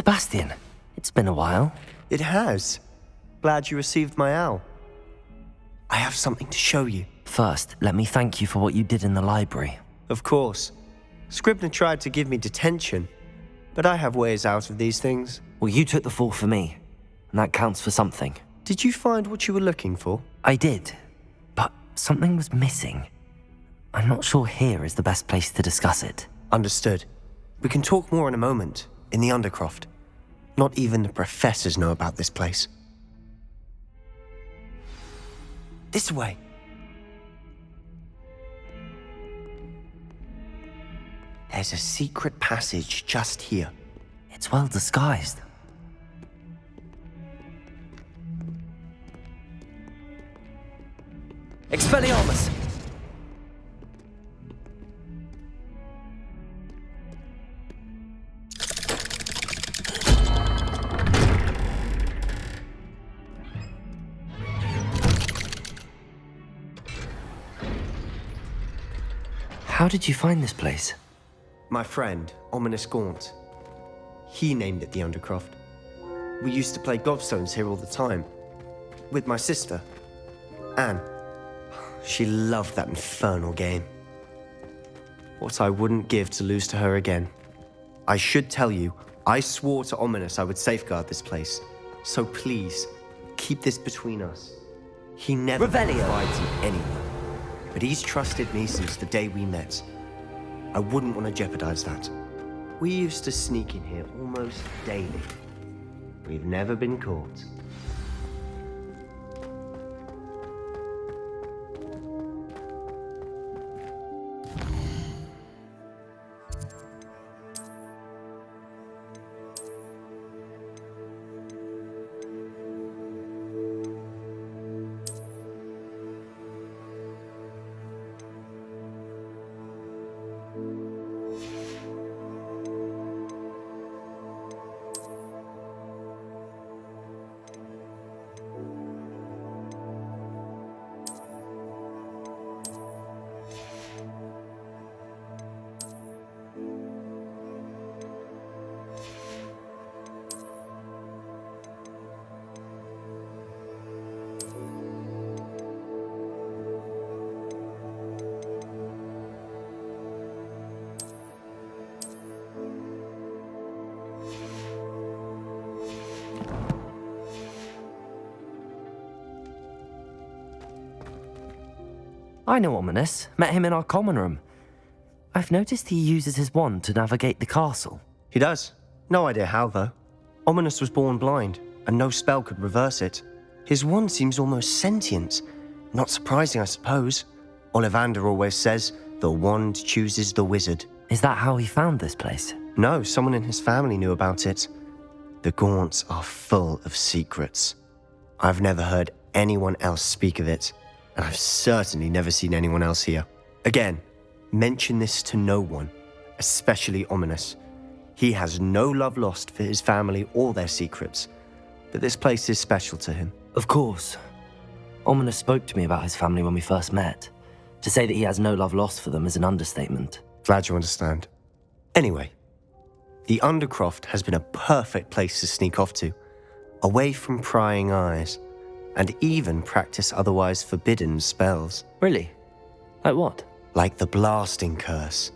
Sebastian, it's been a while. It has. Glad you received my owl. I have something to show you. First, let me thank you for what you did in the library. Of course. Scribner tried to give me detention, but I have ways out of these things. Well, you took the fall for me, and that counts for something. Did you find what you were looking for? I did, but something was missing. I'm not sure here is the best place to discuss it. Understood. We can talk more in a moment, in the Undercroft. Not even the professors know about this place. This way. There's a secret passage just here. It's well disguised. Expelliarmus! How did you find this place? My friend, Ominous Gaunt. He named it the Undercroft. We used to play gobstones here all the time. With my sister, Anne. She loved that infernal game. What I wouldn't give to lose to her again. I should tell you, I swore to Ominous I would safeguard this place. So please, keep this between us. He never provides you anyone. But he's trusted me since the day we met. I wouldn't want to jeopardize that. We used to sneak in here almost daily. We've never been caught. I know Ominous. Met him in our common room. I've noticed he uses his wand to navigate the castle. He does. No idea how, though. Ominous was born blind, and no spell could reverse it. His wand seems almost sentient. Not surprising, I suppose. Ollivander always says, the wand chooses the wizard. Is that how he found this place? No, someone in his family knew about it. The Gaunts are full of secrets. I've never heard anyone else speak of it, and I've certainly never seen anyone else here. Again, mention this to no one, especially Ominous. He has no love lost for his family or their secrets, but this place is special to him. Of course. Ominous spoke to me about his family when we first met. To say that he has no love lost for them is an understatement. Glad you understand. Anyway, the Undercroft has been a perfect place to sneak off to, away from prying eyes, and even practice otherwise forbidden spells. Really? Like what? Like the blasting curse.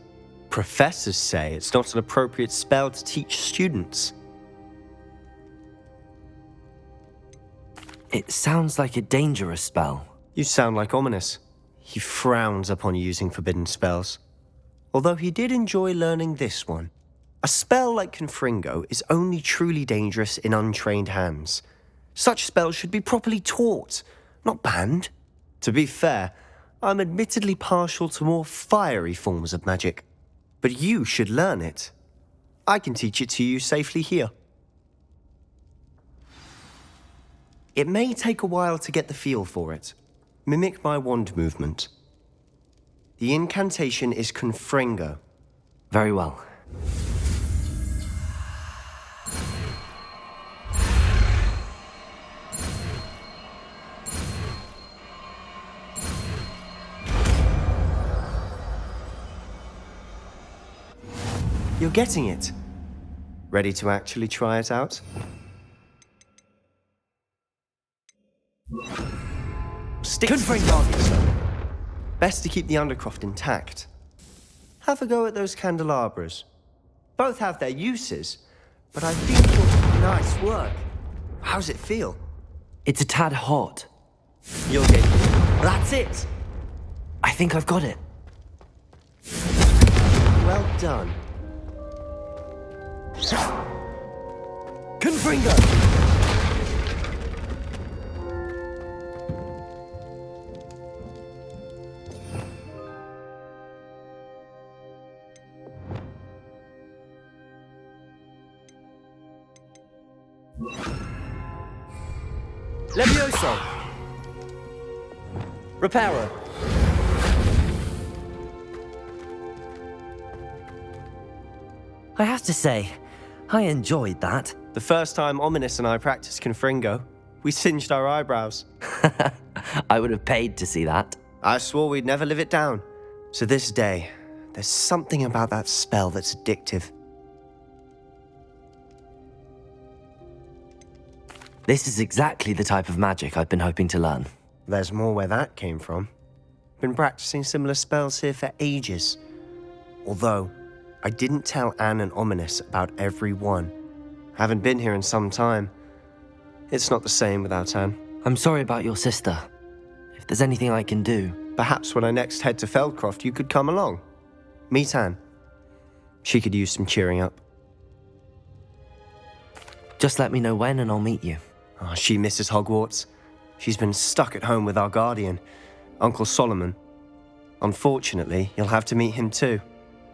Professors say it's not an appropriate spell to teach students. It sounds like a dangerous spell. You sound like Ominous. He frowns upon using forbidden spells. Although he did enjoy learning this one. A spell like Confringo is only truly dangerous in untrained hands. Such spells should be properly taught, not banned. To be fair, I'm admittedly partial to more fiery forms of magic. But you should learn it. I can teach it to you safely here. It may take a while to get the feel for it. Mimic my wand movement. The incantation is Confringo. Very well. You're getting it. Ready to actually try it out? Stick to the target, sir. Best to keep the Undercroft intact. Have a go at those candelabras. Both have their uses, but I think you're nice work. How's it feel? It's a tad hot. You'll get it. That's it! I think I've got it. Well done. Confringo! Levioso! Reparo! I have to say, I enjoyed that. The first time Ominous and I practiced Confringo, we singed our eyebrows. I would have paid to see that. I swore we'd never live it down. So this day, there's something about that spell that's addictive. This is exactly the type of magic I've been hoping to learn. There's more where that came from. Been practicing similar spells here for ages. Although, I didn't tell Anne and Ominous about every one. Haven't been here in some time. It's not the same without Anne. I'm sorry about your sister. If there's anything I can do... Perhaps when I next head to Feldcroft, you could come along. Meet Anne. She could use some cheering up. Just let me know when and I'll meet you. Oh, she misses Hogwarts. She's been stuck at home with our guardian, Uncle Solomon. Unfortunately, you'll have to meet him too.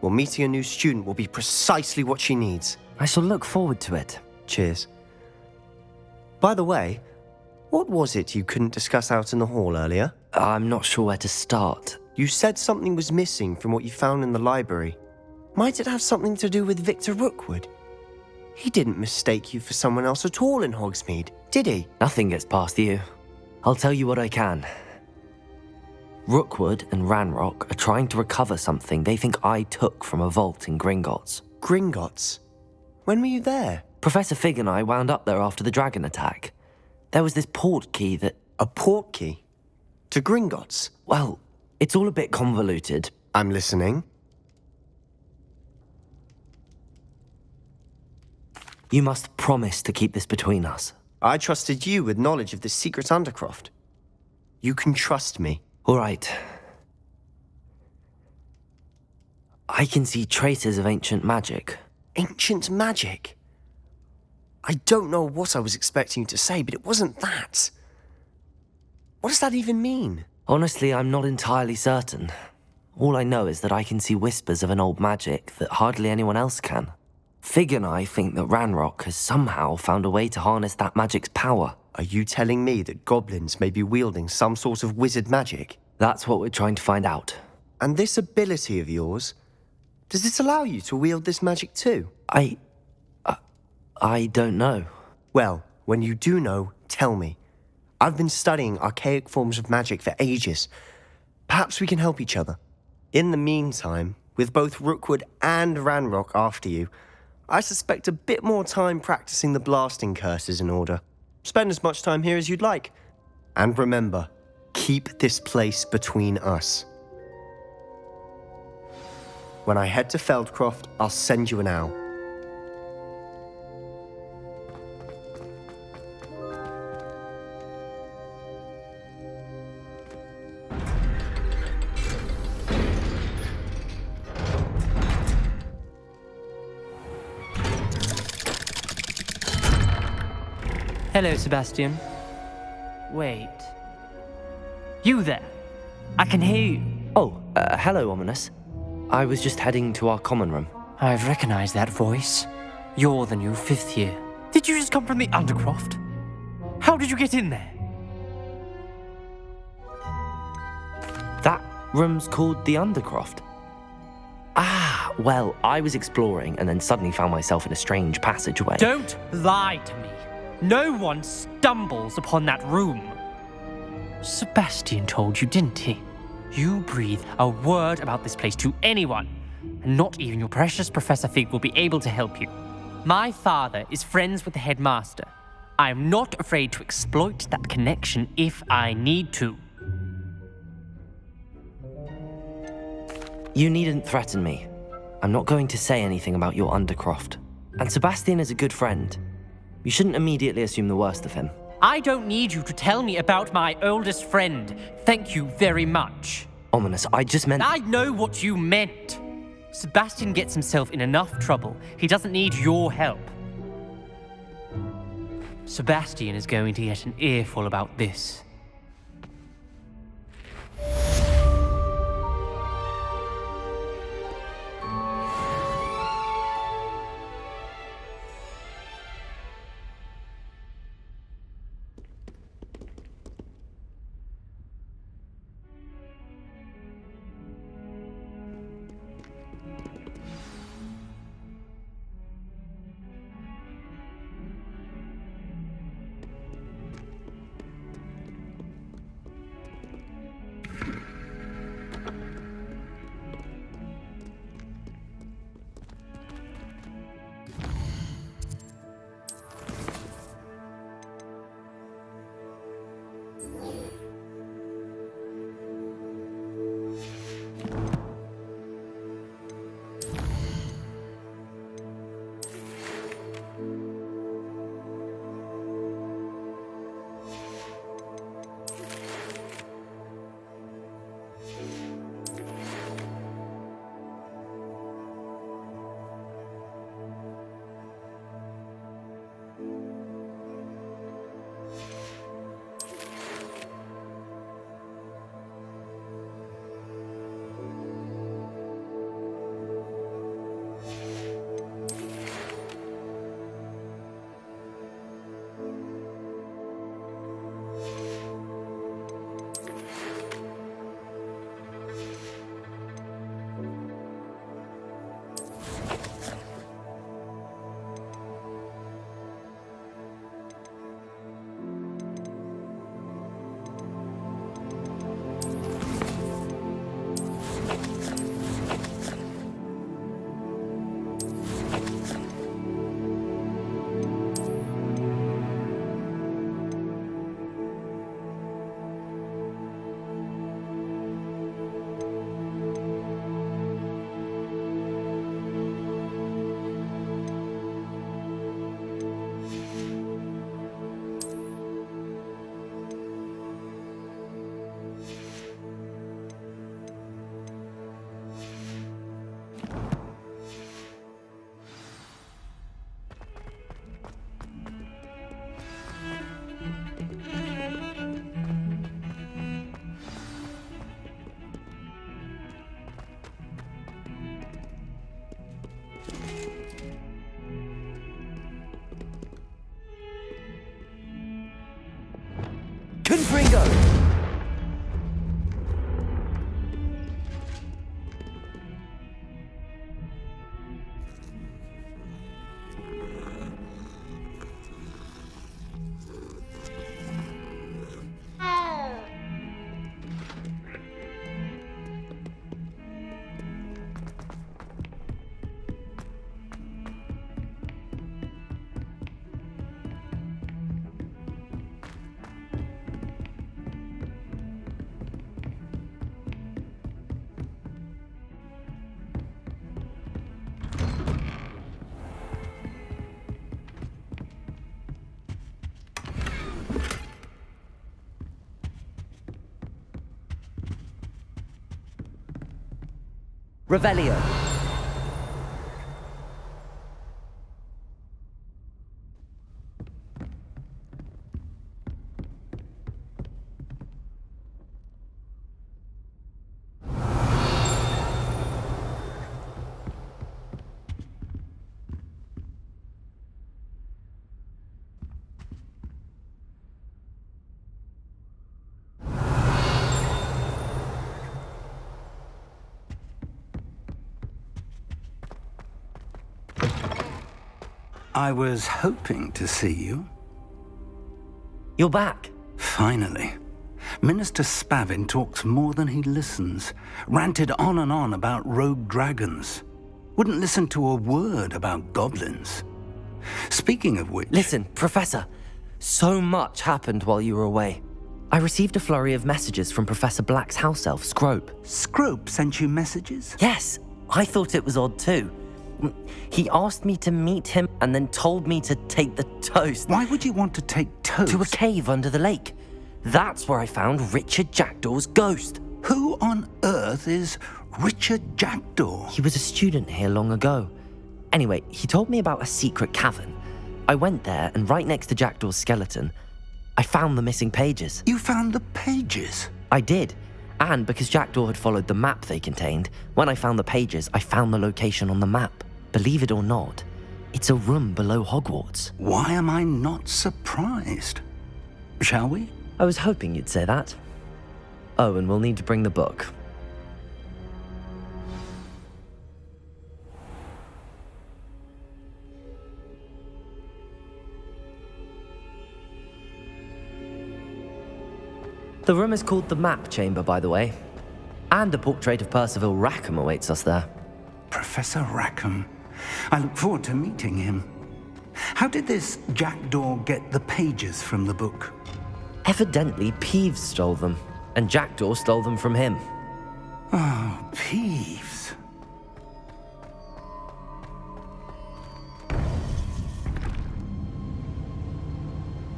Well, meeting a new student will be precisely what she needs. I shall look forward to it. Cheers. By the way, what was it you couldn't discuss out in the hall earlier? I'm not sure where to start. You said something was missing from what you found in the library. Might it have something to do with Victor Rookwood? He didn't mistake you for someone else at all in Hogsmeade, did he? Nothing gets past you. I'll tell you what I can. Rookwood and Ranrock are trying to recover something they think I took from a vault in Gringotts. Gringotts? When were you there? Professor Fig and I wound up there after the dragon attack. There was this port key that... A port key? To Gringotts? Well, it's all a bit convoluted. I'm listening. You must promise to keep this between us. I trusted you with knowledge of this secret Undercroft. You can trust me. All right. I can see traces of ancient magic. Ancient magic? I don't know what I was expecting you to say, but it wasn't that. What does that even mean? Honestly, I'm not entirely certain. All I know is that I can see whispers of an old magic that hardly anyone else can. Fig and I think that Ranrock has somehow found a way to harness that magic's power. Are you telling me that goblins may be wielding some sort of wizard magic? That's what we're trying to find out. And this ability of yours, does it allow you to wield this magic too? I don't know. Well, when you do know, tell me. I've been studying archaic forms of magic for ages. Perhaps we can help each other. In the meantime, with both Rookwood and Ranrock after you, I suspect a bit more time practicing the blasting curse is in order. Spend as much time here as you'd like. And remember, keep this place between us. When I head to Feldcroft, I'll send you an owl. Hello, Sebastian. Wait. You there? I can hear you. Oh, hello, Ominous. I was just heading to our common room. I've recognized that voice. You're the new 5th year. Did you just come from the Undercroft? How did you get in there? That room's called the Undercroft. Ah, well, I was exploring and then suddenly found myself in a strange passageway. Don't lie to me. No one stumbles upon that room. Sebastian told you, didn't he? You breathe a word about this place to anyone, and not even your precious Professor Fig will be able to help you. My father is friends with the headmaster. I am not afraid to exploit that connection if I need to. You needn't threaten me. I'm not going to say anything about your Undercroft. And Sebastian is a good friend. You shouldn't immediately assume the worst of him. I don't need you to tell me about my oldest friend. Thank you very much. Ominous, I just meant... I know what you meant. Sebastian gets himself in enough trouble. He doesn't need your help. Sebastian is going to get an earful about this. Confringo! Revelio. I was hoping to see you. You're back. Finally. Minister Spavin talks more than he listens. Ranted on and on about rogue dragons. Wouldn't listen to a word about goblins. Speaking of which... Listen, Professor, so much happened while you were away. I received a flurry of messages from Professor Black's house elf, Scrope. Scrope sent you messages? Yes, I thought it was odd too. He asked me to meet him and then told me to take the toast. Why would you want to take toast? To a cave under the lake. That's where I found Richard Jackdaw's ghost. Who on earth is Richard Jackdaw? He was a student here long ago. Anyway, he told me about a secret cavern. I went there, and right next to Jackdaw's skeleton, I found the missing pages. You found the pages? I did. And because Jackdaw had followed the map they contained, when I found the pages, I found the location on the map. Believe it or not, it's a room below Hogwarts. Why am I not surprised? Shall we? I was hoping you'd say that. Oh, and we'll need to bring the book. The room is called the Map Chamber, by the way. And a portrait of Percival Rackham awaits us there. Professor Rackham. I look forward to meeting him. How did this Jackdaw get the pages from the book? Evidently, Peeves stole them, and Jackdaw stole them from him. Oh, Peeves.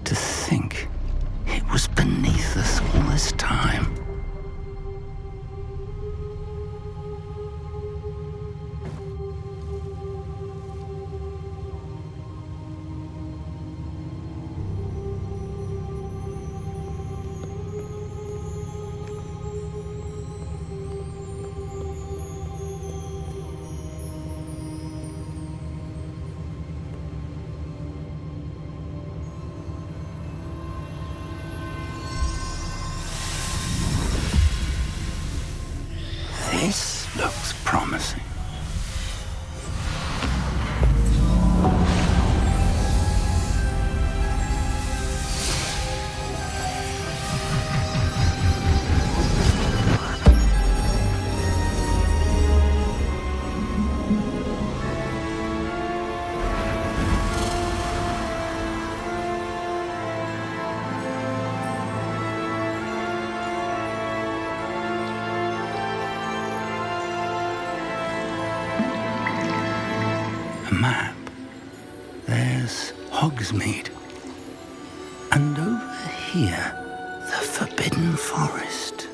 To think it was beneath us all this time. This looks promising. A map. There's Hogsmeade. And over here, the Forbidden Forest.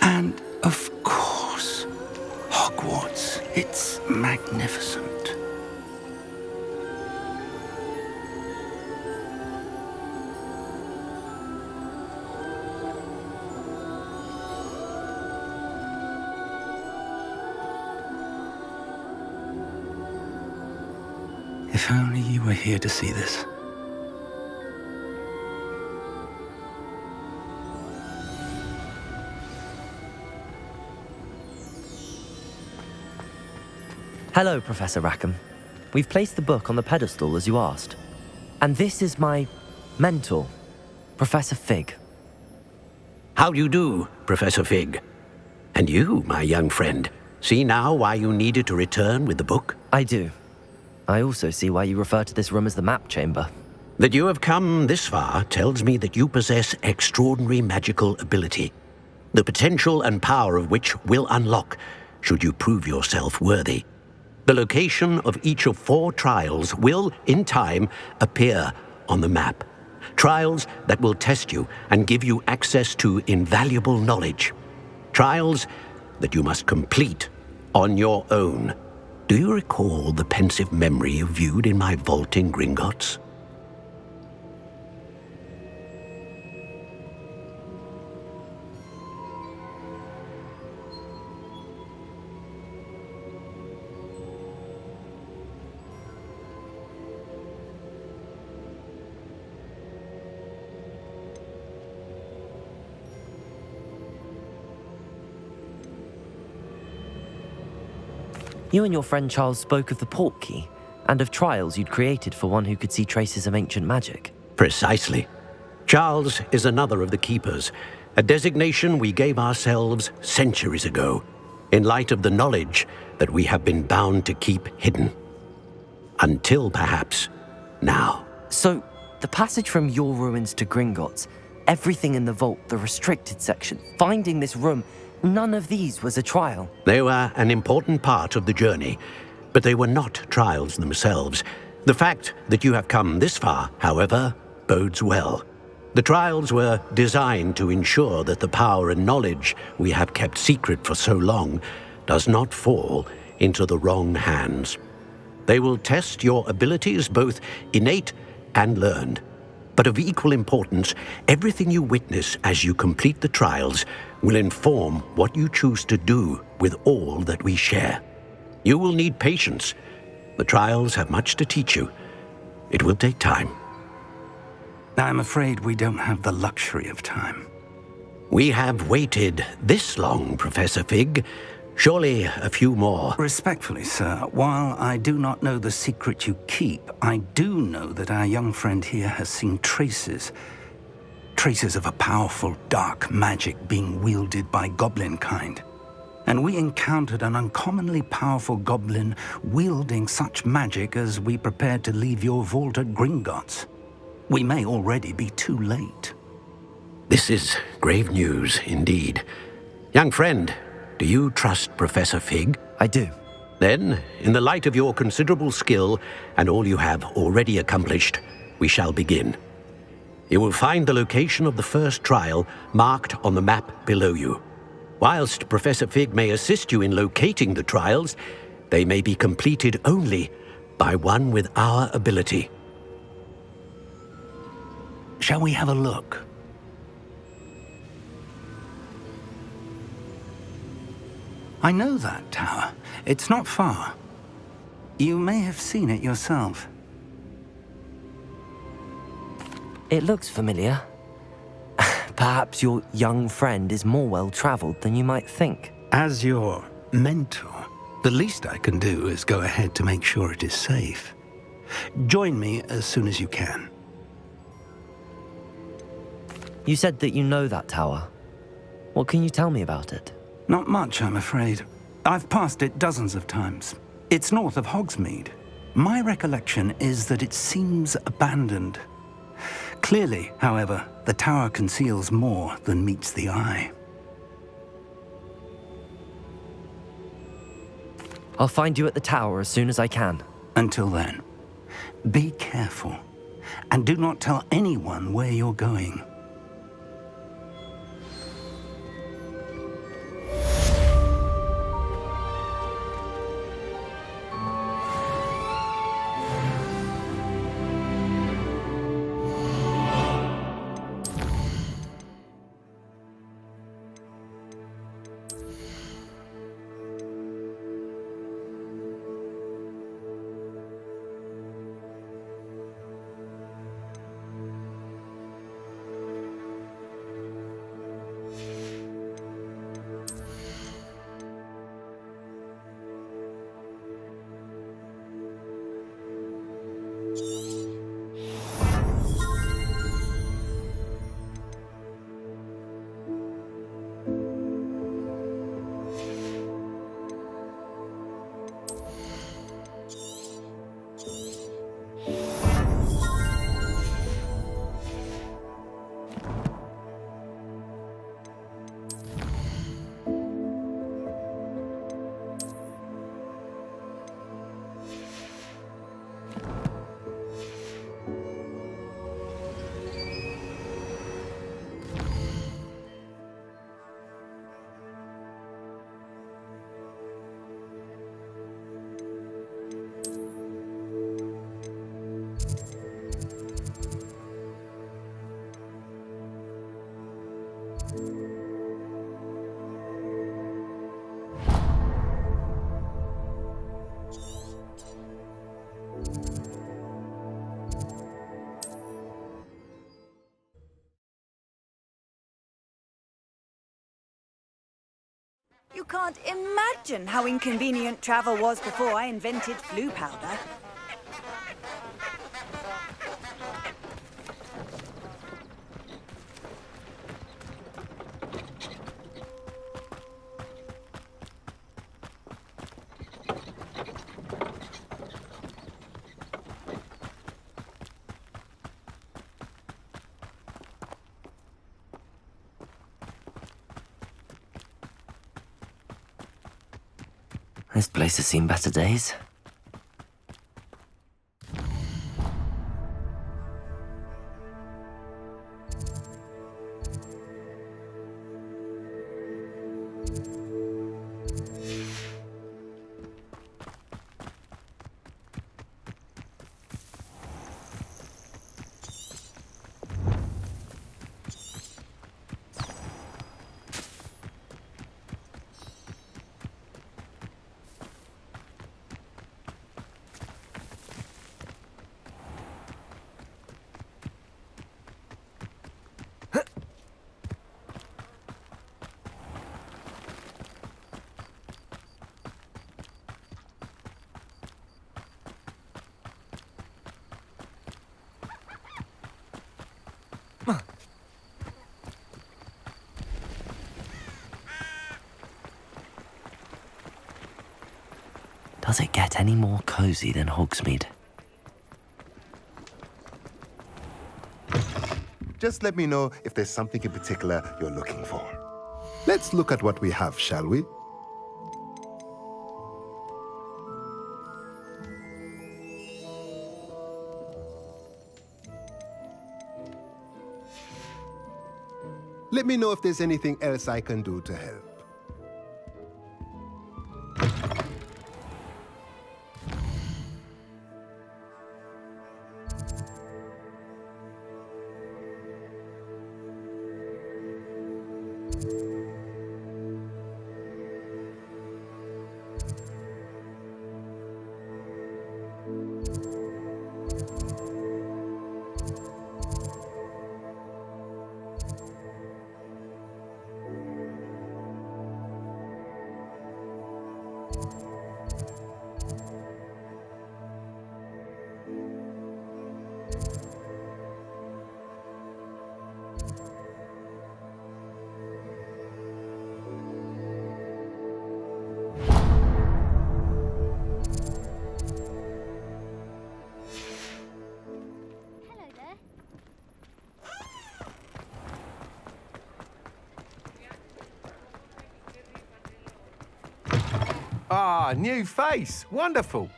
And, of course, Hogwarts. It's magnificent. If only you were here to see this. Hello, Professor Rackham. We've placed the book on the pedestal as you asked. And this is my mentor, Professor Fig. How do you do, Professor Fig? And you, my young friend, see now why you needed to return with the book? I do. I also see why you refer to this room as the Map Chamber. That you have come this far tells me that you possess extraordinary magical ability, the potential and power of which will unlock should you prove yourself worthy. The location of each of 4 trials will, in time, appear on the map. Trials that will test you and give you access to invaluable knowledge. Trials that you must complete on your own. Do you recall the pensive memory you viewed in my vault in Gringotts? You and your friend Charles spoke of the portkey and of trials you'd created for one who could see traces of ancient magic. Precisely. Charles is another of the keepers, a designation we gave ourselves centuries ago, in light of the knowledge that we have been bound to keep hidden. Until, perhaps, now. So, the passage from your ruins to Gringotts, everything in the vault, the restricted section, finding this room, none of these was a trial. They were an important part of the journey, but they were not trials themselves. The fact that you have come this far, however, bodes well. The trials were designed to ensure that the power and knowledge we have kept secret for so long does not fall into the wrong hands. They will test your abilities, both innate and learned. But of equal importance, everything you witness as you complete the trials will inform what you choose to do with all that we share. You will need patience. The trials have much to teach you. It will take time. I'm afraid we don't have the luxury of time. We have waited this long, Professor Fig. Surely a few more. Respectfully, sir, while I do not know the secret you keep, I do know that our young friend here has seen traces of a powerful dark magic being wielded by goblin kind. And we encountered an uncommonly powerful goblin wielding such magic as we prepared to leave your vault at Gringotts. We may already be too late. This is grave news indeed. Young friend, do you trust Professor Fig? I do. Then, in the light of your considerable skill and all you have already accomplished, we shall begin. You will find the location of the first trial marked on the map below you. Whilst Professor Fig may assist you in locating the trials, they may be completed only by one with our ability. Shall we have a look? I know that tower. It's not far. You may have seen it yourself. It looks familiar. Perhaps your young friend is more well-traveled than you might think. As your mentor, the least I can do is go ahead to make sure it is safe. Join me as soon as you can. You said that you know that tower. What can you tell me about it? Not much, I'm afraid. I've passed it dozens of times. It's north of Hogsmeade. My recollection is that it seems abandoned. Clearly, however, the tower conceals more than meets the eye. I'll find you at the tower as soon as I can. Until then, be careful, and do not tell anyone where you're going. You can't imagine how inconvenient travel was before I invented flu powder. This place has seen better days. Does it get any more cozy than Hogsmeade? Just let me know if there's something in particular you're looking for. Let's look at what we have, shall we? Let me know if there's anything else I can do to help. Ah, new face. Wonderful.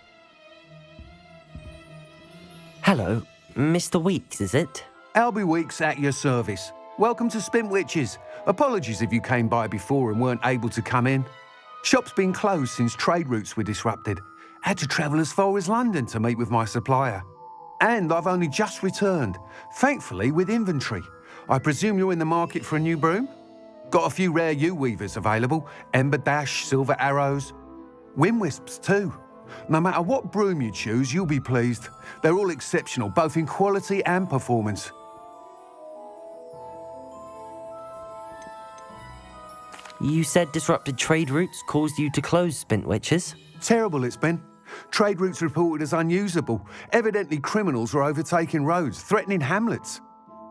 Hello, Mr. Weeks, is it? Albie Weeks at your service. Welcome to Spintwitches. Apologies if you came by before and weren't able to come in. Shop's been closed since trade routes were disrupted. Had to travel as far as London to meet with my supplier. And I've only just returned, thankfully with inventory. I presume you're in the market for a new broom? Got a few rare yew-weavers available. Ember Dash, Silver Arrows. Wind Wisps too. No matter what broom you choose, you'll be pleased. They're all exceptional, both in quality and performance. You said disrupted trade routes caused you to close Spintwitches? Terrible it's been. Trade routes reported as unusable. Evidently criminals were overtaking roads, threatening hamlets.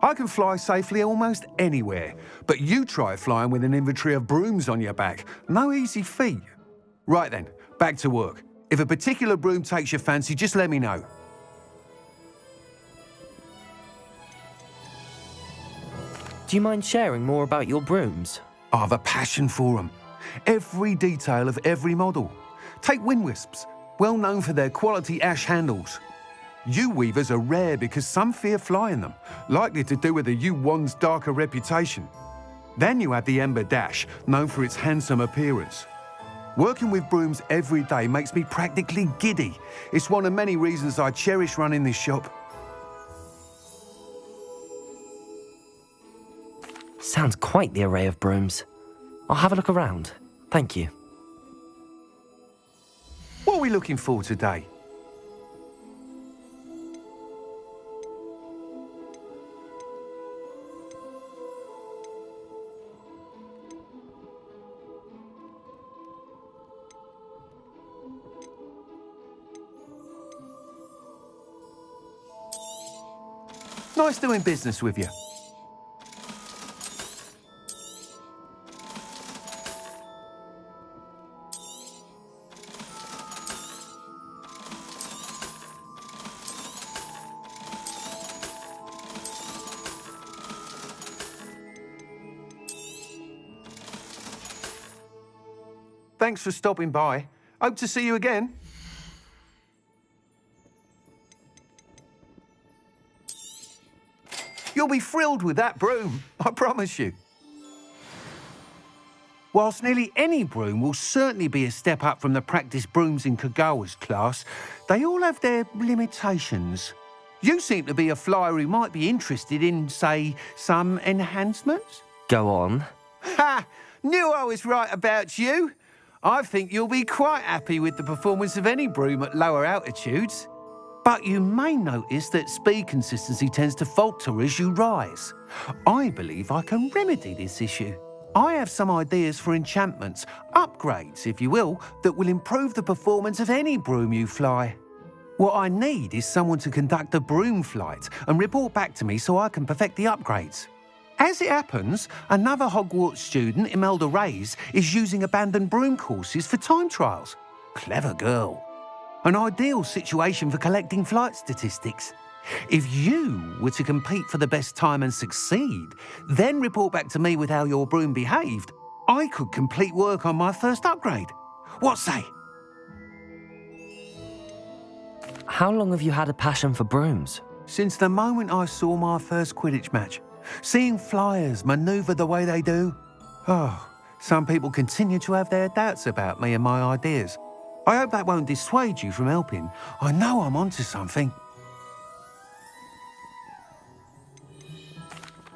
I can fly safely almost anywhere, but you try flying with an inventory of brooms on your back. No easy feat. Right then, back to work. If a particular broom takes your fancy, just let me know. Do you mind sharing more about your brooms? I have a passion for them. Every detail of every model. Take Wind Wisps, well known for their quality ash handles. Yew-weavers are rare because some fear flying them, likely to do with the yew-wand's darker reputation. Then you have the Ember Dash, known for its handsome appearance. Working with brooms every day makes me practically giddy. It's one of many reasons I cherish running this shop. Sounds quite the array of brooms. I'll have a look around. Thank you. What are we looking for today? Nice doing business with you. Thanks for stopping by. Hope to see you again. You'll be thrilled with that broom, I promise you. Whilst nearly any broom will certainly be a step up from the practice brooms in Kagawa's class, they all have their limitations. You seem to be a flyer who might be interested in, say, some enhancements? Go on. Ha! Knew I was right about you. I think you'll be quite happy with the performance of any broom at lower altitudes. But you may notice that speed consistency tends to falter as you rise. I believe I can remedy this issue. I have some ideas for enchantments, upgrades, if you will, that will improve the performance of any broom you fly. What I need is someone to conduct a broom flight and report back to me so I can perfect the upgrades. As it happens, another Hogwarts student, Imelda Reyes, is using abandoned broom courses for time trials. Clever girl. An ideal situation for collecting flight statistics. If you were to compete for the best time and succeed, then report back to me with how your broom behaved, I could complete work on my first upgrade. What say? How long have you had a passion for brooms? Since the moment I saw my first Quidditch match, seeing flyers manoeuvre the way they do. Oh, some people continue to have their doubts about me and my ideas. I hope that won't dissuade you from helping. I know I'm onto something.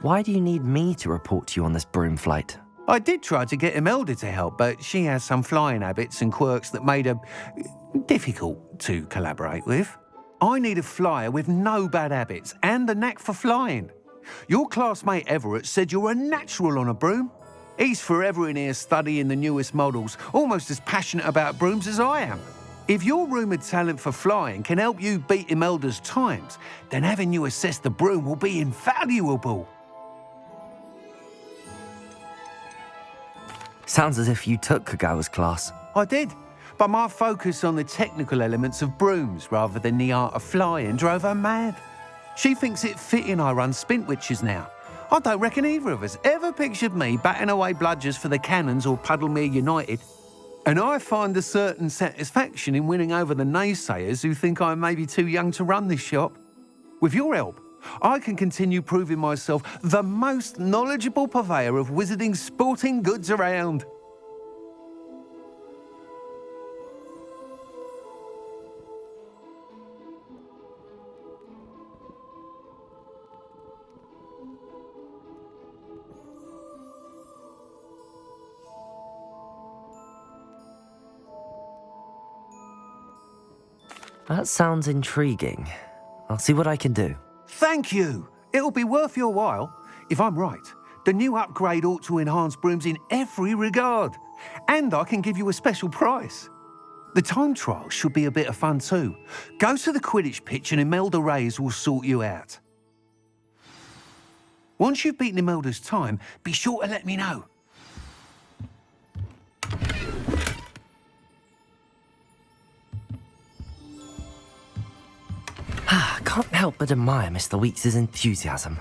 Why do you need me to report to you on this broom flight? I did try to get Imelda to help, but she has some flying habits and quirks that made her difficult to collaborate with. I need a flyer with no bad habits and a knack for flying. Your classmate Everett said you're a natural on a broom. He's forever in here studying the newest models, almost as passionate about brooms as I am. If your rumoured talent for flying can help you beat Imelda's times, then having you assess the broom will be invaluable. Sounds as if you took Kagawa's class. I did, but my focus on the technical elements of brooms rather than the art of flying drove her mad. She thinks it fitting I run Spintwitches now. I don't reckon either of us ever pictured me batting away bludgers for the Cannons or Puddlemere United. And I find a certain satisfaction in winning over the naysayers who think I may be too young to run this shop. With your help, I can continue proving myself the most knowledgeable purveyor of wizarding sporting goods around. That sounds intriguing. I'll see what I can do. Thank you. It'll be worth your while. If I'm right, the new upgrade ought to enhance brooms in every regard. And I can give you a special price. The time trial should be a bit of fun too. Go to the Quidditch pitch and Imelda Reyes will sort you out. Once you've beaten Imelda's time, be sure to let me know. I can't help but admire Mr. Weeks' enthusiasm.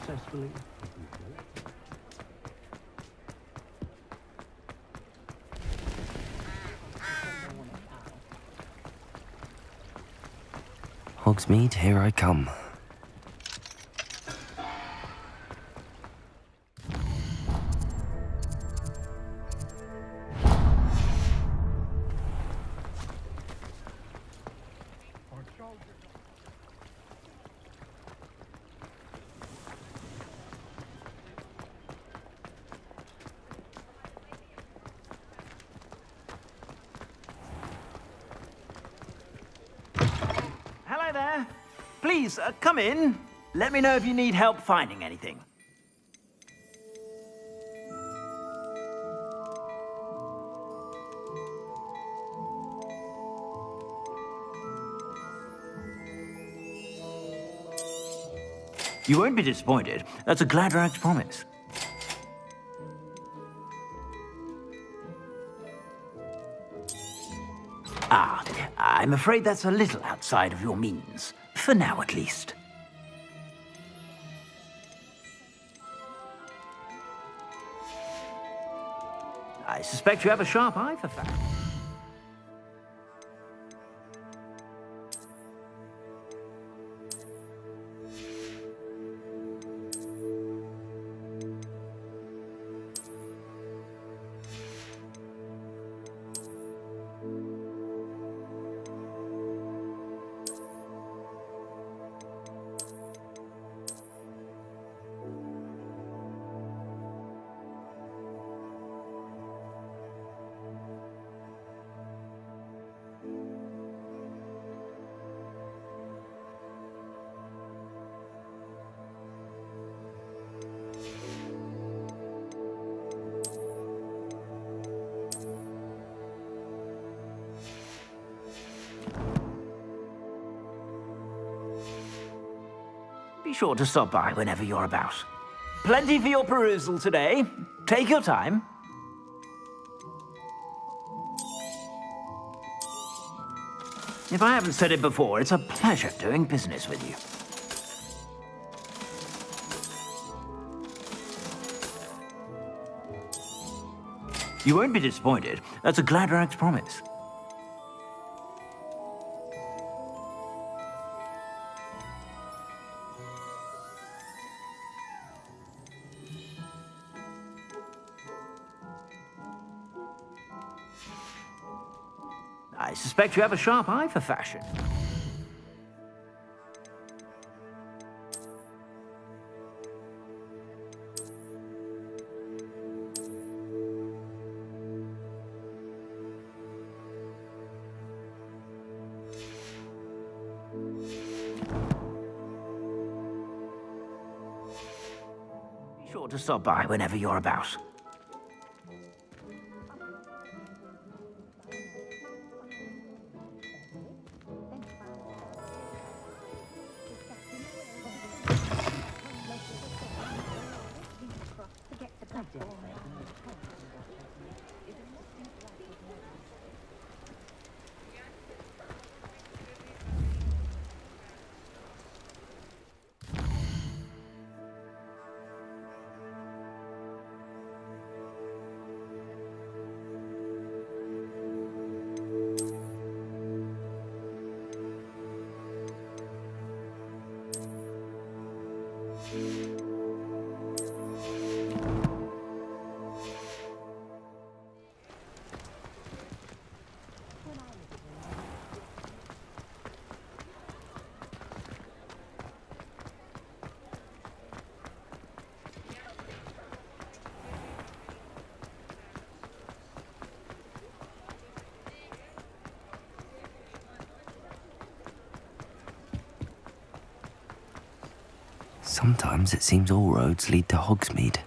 successfully. Hogsmeade, here I come. Hello there. Please, come in. Let me know if you need help finding anything. You won't be disappointed. That's a Gladrax promise. Ah, I'm afraid that's a little outside of your means. For now, at least. I suspect you have a sharp eye for facts. Be sure to stop by whenever you're about. Plenty for your perusal today. Take your time. If I haven't said it before, it's a pleasure doing business with you. You won't be disappointed. That's a Gladrax promise. I suspect you have a sharp eye for fashion. Be sure to stop by whenever you're about. Sometimes it seems all roads lead to Hogsmeade.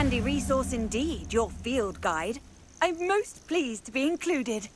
Handy resource indeed, your field guide. I'm most pleased to be included.